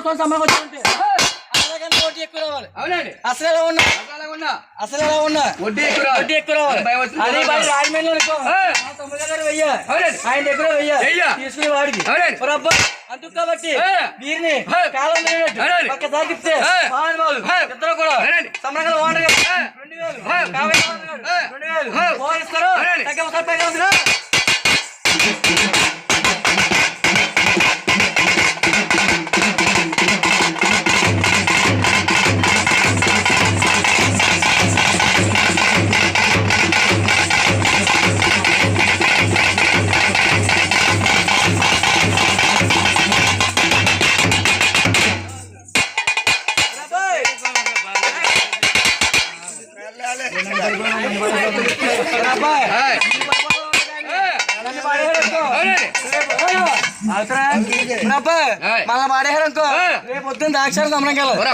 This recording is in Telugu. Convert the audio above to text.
కోసం సమ్మకి వచ్చి ఉంటే అలాగని వడ్డీ ఎక్కువ రావాలి. అవునండి. అసలు ఎలా ఉన్నా వడ్డీ ఎక్కువ రావాలి. అది బయట రాజమండ్రిలో అనుకో తొమ్మిది దగ్గర వెయ్యి ఆయన దగ్గర వెయ్యి తీసుకునే వాడికి అందుకు కాబట్టి వీరిని కాలం ఒక్కసారి తిప్పితే ఇద్దరు కూడా సమ్మగా ఓనర్ 2000 పోలిస్తారు. మళ్ళీ పాడేహారనుకో రేపు పొద్దున్న దాక్షాలు గమనించాలి.